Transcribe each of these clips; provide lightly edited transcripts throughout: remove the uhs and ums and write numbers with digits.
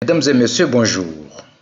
Mesdames et messieurs, bonjour.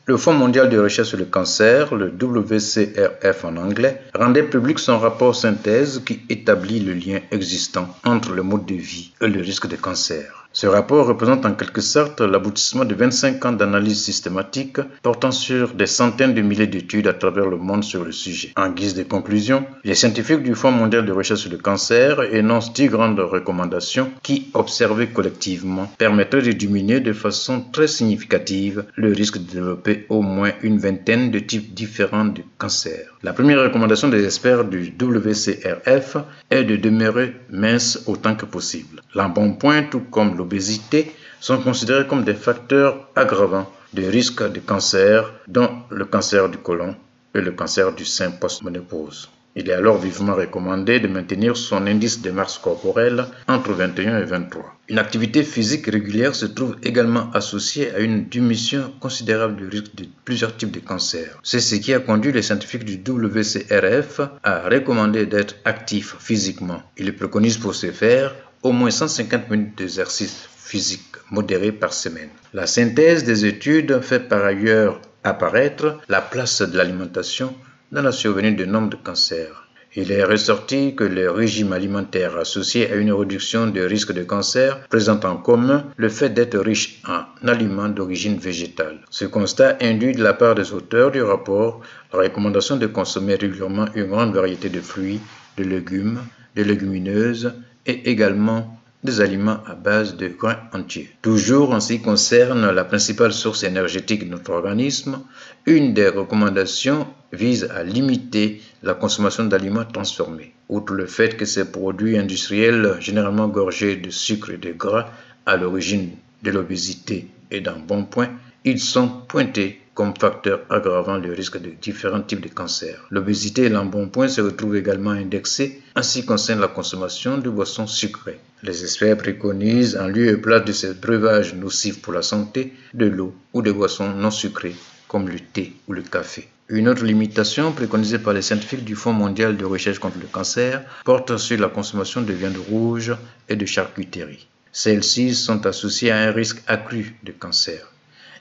Le Fonds mondial de recherche sur le cancer, le WCRF en anglais, rendait public son rapport synthèse qui établit le lien existant entre le mode de vie et le risque de cancer. Ce rapport représente en quelque sorte l'aboutissement de 25 ans d'analyse systématique portant sur des centaines de milliers d'études à travers le monde sur le sujet. En guise de conclusion, les scientifiques du Fonds mondial de recherche sur le cancer énoncent 10 grandes recommandations qui, observées collectivement, permettraient de diminuer de façon très significative le risque de développer au moins une vingtaine de types différents de cancer. La première recommandation des experts du WCRF est de demeurer mince autant que possible. L'embonpoint, tout comme l'obésité, sont considérés comme des facteurs aggravants de risque de cancer, dont le cancer du côlon et le cancer du sein post-ménopause. Il est alors vivement recommandé de maintenir son indice de masse corporelle entre 21 et 23. Une activité physique régulière se trouve également associée à une diminution considérable du risque de plusieurs types de cancers. C'est ce qui a conduit les scientifiques du WCRF à recommander d'être actifs physiquement. Ils préconisent pour ce faire au moins 150 minutes d'exercice physique modéré par semaine. La synthèse des études fait par ailleurs apparaître la place de l'alimentation dans la survenue de nombre de cancers. Il est ressorti que le régime alimentaire associé à une réduction de risque de cancer présente en commun le fait d'être riche en aliments d'origine végétale. Ce constat induit de la part des auteurs du rapport la recommandation de consommer régulièrement une grande variété de fruits, de légumes, de légumineuses et également des aliments à base de grains entiers. Toujours en ce qui concerne la principale source énergétique de notre organisme, une des recommandations vise à limiter la consommation d'aliments transformés. Outre le fait que ces produits industriels, généralement gorgés de sucre et de gras, à l'origine de l'obésité et d'embonpoint, ils sont pointés comme facteurs aggravant le risque de différents types de cancers. L'obésité et l'embonpoint se retrouvent également indexés en ce qui concerne la consommation de boissons sucrées. Les experts préconisent, en lieu et place de ces breuvages nocifs pour la santé, de l'eau ou des boissons non sucrées comme le thé ou le café. Une autre limitation préconisée par les scientifiques du Fonds mondial de recherche contre le cancer porte sur la consommation de viande rouge et de charcuterie. Celles-ci sont associées à un risque accru de cancer.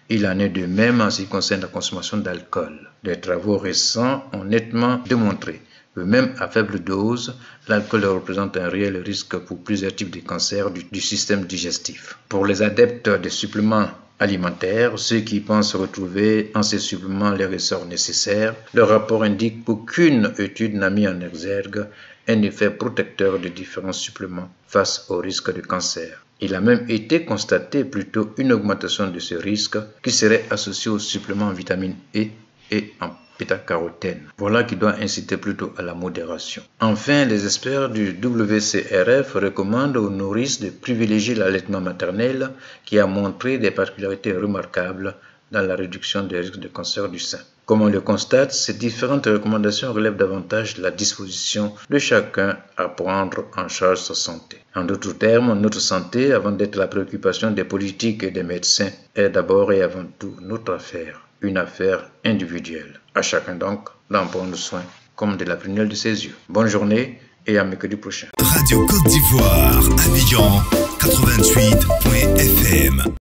Il en est de même en ce qui concerne la consommation d'alcool. Des travaux récents ont nettement démontré que même à faible dose, l'alcool représente un réel risque pour plusieurs types de cancers du système digestif. Pour les adeptes des suppléments alimentaires, ceux qui pensent retrouver en ces suppléments les ressorts nécessaires, le rapport indique qu'aucune étude n'a mis en exergue un effet protecteur de différents suppléments face au risque de cancer. Il a même été constaté plutôt une augmentation de ce risque qui serait associée aux suppléments en vitamine E et en bêta-carotène. Voilà qui doit inciter plutôt à la modération. Enfin, les experts du WCRF recommandent aux nourrices de privilégier l'allaitement maternel qui a montré des particularités remarquables dans la réduction des risques de cancer du sein. Comme on le constate, ces différentes recommandations relèvent davantage de la disposition de chacun à prendre en charge sa santé. En d'autres termes, notre santé, avant d'être la préoccupation des politiques et des médecins, est d'abord et avant tout notre affaire, une affaire individuelle. À chacun donc d'en prendre soin comme de la prunelle de ses yeux. Bonne journée et à mercredi prochain. Radio Côte d'Ivoire, Abidjan 88.fm.